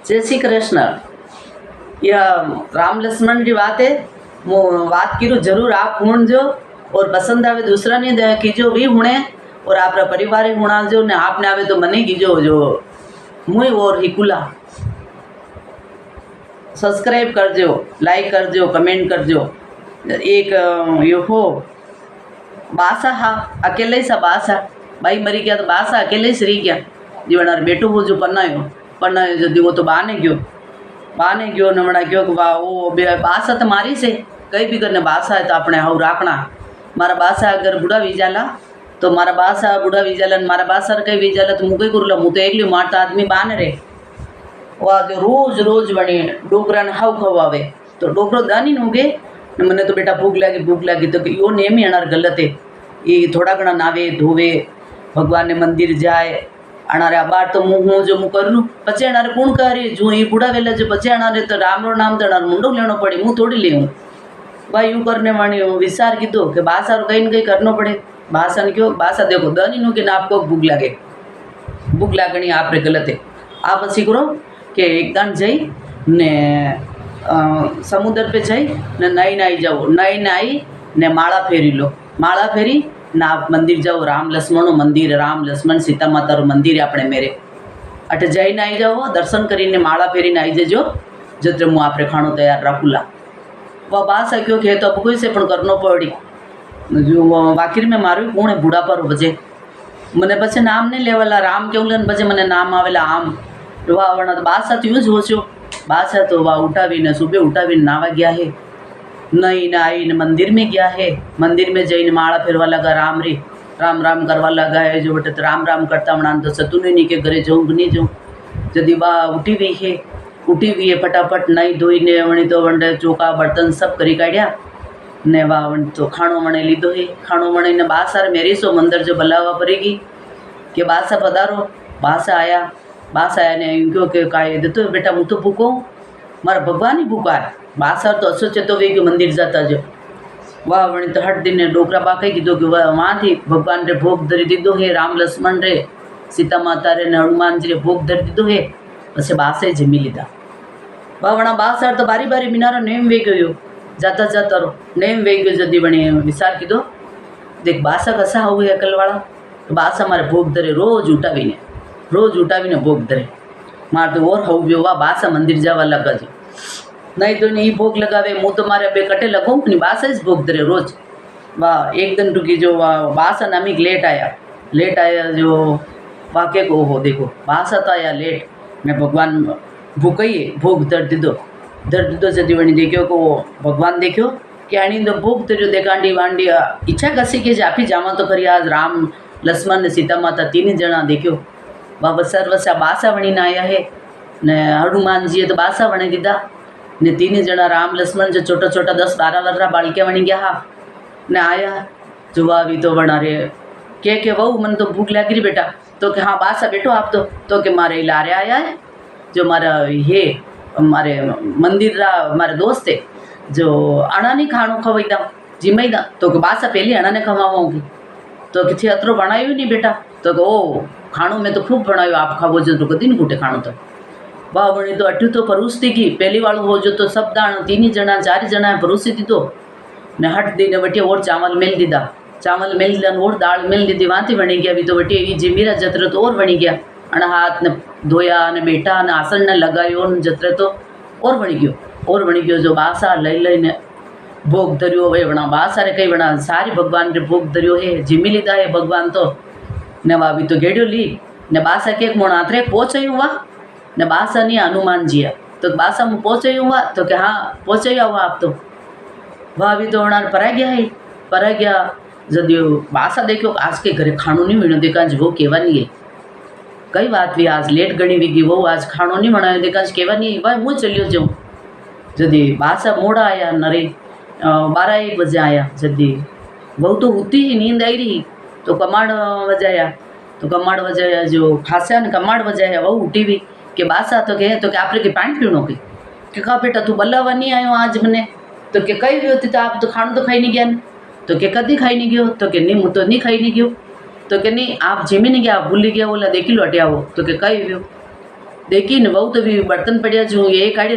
जय श्री कृष्ण। यह राम लक्ष्मण की बात है। वो बात की जरूर आप सुनजो और पसंद आवे दूसरा ने कीजो भी हुणे और आपरा परिवार हुणाजो ने आपने आवे तो मने कीजो जो मुई और हिकुला सब्सक्राइब करजो, लाइक करजो, कमेंट करजो। एक यो हो बासा हा अकेले ही सा बासा भाई मरी गया तो बासा अकेले ही रही गया। जीवनार बेटो वो जो पन्नायो जो वो तो बाने गयो ने वणा गयो कि वाह वो बासा तो मारी से कई भी करने बासा है तो अपने हाउ राखना। मारा बासा अगर बुढ़ा वीजाला तो मारा बासा बुढ़ा वीजाला मारा बासा कई वीजाला तो मुझे करूला मुँह तो एकली मारता आदमी बाने रे वह जो रोज रोज बने डोकरा ने हाउ खवावे तो डोकरो दानी नूगे मने तो बेटा भूख लागी तो यो नेम ही अनार गलत है। ये थोड़ा घना नावे धोवे भगवान ने मंदिर जाए अनारे बार तो मुँह जो मुँह करूँ पचे अनारे कौन करे जो ये बुढ़ा वेला जो पचे अनारे तो राम रो नाम तो अनार मुंडो लेनो पड़े मुँह थोड़ी लेऊँ भाई यूँ करने वाणी विचार कीधो कि भाषा कहीं न कहीं करना पड़े। भाषा ने क्यों भाषा देखो दनी नु कि आपको भूख लागनी आप रे गलत है। आप पछी करो कि एक दान जई ने समुद्र पे जई ने नाई जाओ नाई ने माला फेरी लो माला फेरी ना आप मंदिर जाओ राम लक्ष्मण मंदिर राम लक्ष्मण सीता माता रो मंदिर अपने मेरे अटे जई आई जाओ दर्शन करीने माला फेरी आई जजो जत्रे मुँ आपरे खाणो तैयार राखूला। वह बात सक्यो कि तो अब कोई से पण करनो पड़ी जो वाकिर में मारू कौन है बूढ़ा पर बजे मने पछे नाम नहीं लेवाला राम क्यों लेन बजे मने नाम आवेला आम वाह वण बात साथ यूज हो छो बात तो वाह उठावीने सुबह उठावीने नावा गया है नहीं ना आई ने मंदिर में गया है मंदिर में जईने माला फेरवा लगा राम रे राम राम करवा लगा है जो बटे तो राम करता मना तो सतुने नहीं के घरे जाऊँ नहीं जाऊँ जदि वाह उठी हुई है फटाफट नहीं धोई ने वणी तो वंडे चौका बर्तन सब करी काढ़िया ने वाह वण तो खाणो वणे लीधो है खाणो वणे ने बासा मेरी सो मंदिर जो बुलावा पड़ेगी कि बासा पधारो बासा आया ने क्यों के काय देतो बेटा मुँ तो भूखो मारा भगवान ही भूखा है बासा तो असो चेतो वे कि मंदिर जाता जो वाह वणी तो हट दिन डोकरा बाके कीधो कि वहाँ थी भगवान रे भोग धरी दीधो है राम लक्ष्मण रे सीता माता रे ने हनुमान जी रे भोग धरी दीधो है पछे बासे जमी लीधा। वाह वणा बासा तो बारी बारी मीनारो नेम वे गयो जाता रो नेम वे गयो जदी वणी विचार कीधो देख बासा कसा हुए अकलवाड़ा तो बासा मारे भोग धरे रोज उठावीने भोग धरे मार तो और हव गयो वाह बासा मंदिर जावा लगा जो नहीं तो नहीं भोग लगावे मुँह तो मारे बे कटे लगो नहीं बासा ही भोग धरे रोज। वाह एक दिन रुकी जो वाह बासा नामिक लेट आया जो वाक्य को हो देखो बासा तो आया लेट मैं भगवान भूकइए भोग धर दीधो जदी वणी देखो को भगवान देखो कि आनी तो भोग धर्यो देखांडी वांडी इच्छा कसी के आपी जावा तो खरी आज राम लक्ष्मण ने सीता माता तीन जना देखो बाबा सर्वसा बासा वणी आया है ने हनुमान जी तो बासा वणी दीधा ने तीन जना राम लक्ष्मण जो छोटा 10-12 वर्षा बालिका वणी गया हा ने आया जुआ भी तो वणा रे के वहू मन तो भूख लगी रही बेटा तो कि हाँ बासा बैठो आप तो कि मारे लारे आया है जो मारा ये मारे मंदिर रा मारे दोस्त है जो अणा नहीं खाणो खवाईदा जिमाईदा तो कि बासा पहली अणा ने खवाऊंगी तो कि अतरो बनायो नहीं बेटा तो कि ओ खाणो में तो खूब बनायो आप खावो जो तो कदी नहीं कूटे खाणो तो वाह वणी तो अठू तो परोसती की पहली वालों हो जो तो सब दाण 3 जना 4 जना परोसी दीधो ने हट दी ने वटी और चावल मेल दीदा और दाल मेल दीदी वहाँ थी वणी गया भी तो वटी ये जीमीरा जतरे तो और वणी गया अण हाथ ने धोया ने बैठा ने आसन ने लगायो ने जतरे तो और वणी गयो जो बासा लई भोग धरियो वे वणा बासा रे कई वणा सारी भगवान रे भोग धरियो है जीमी लीधा है भगवान तो ने वा भी तो गेड़ियो ली ने बासा के मोण आतरे पहुंचायूँ वा ने बासा नहीं हनुमान जी है तो बासा मुँह पहुंचायूँ वा तो कि हाँ पहुंचाया हुआ आप तो वह भी तो वणार परा गया जदि बासा देखो आज के घरे खाणो नहीं मिलो देखा वो केवा नहीं है कई बात भी आज लेट गणी वीगी वो आज खाणो नहीं बनायो देखा केवा नहीं भाई मुँह चलियो जाऊँ जदि बासा मोड़ा आया नरे 12-1 बजे आया जदि वो तो होती ही नींद आई रही तो कमाड़ वजाया जो खासा ने कमाड़ वजाया वो उठी भी कि बासा तो कि आप के पानी पीणो कि कहा बेटा तू बल्लावा नहीं आयो आज मने तो कि कई भी होती तो आप तो खाणो तो खाई नहीं गया तो कि कदी खाई नहीं गयो तो कि नहीं मुँह तो नहीं खाई नहीं गयो तो कि नहीं आप जिमी नहीं गया भूली गया बोला देखी लो हटिया वो तो कि कई व्यो દેખીને બહુ તો બી બર્તન પડ્યા છે, હું એ કાઢી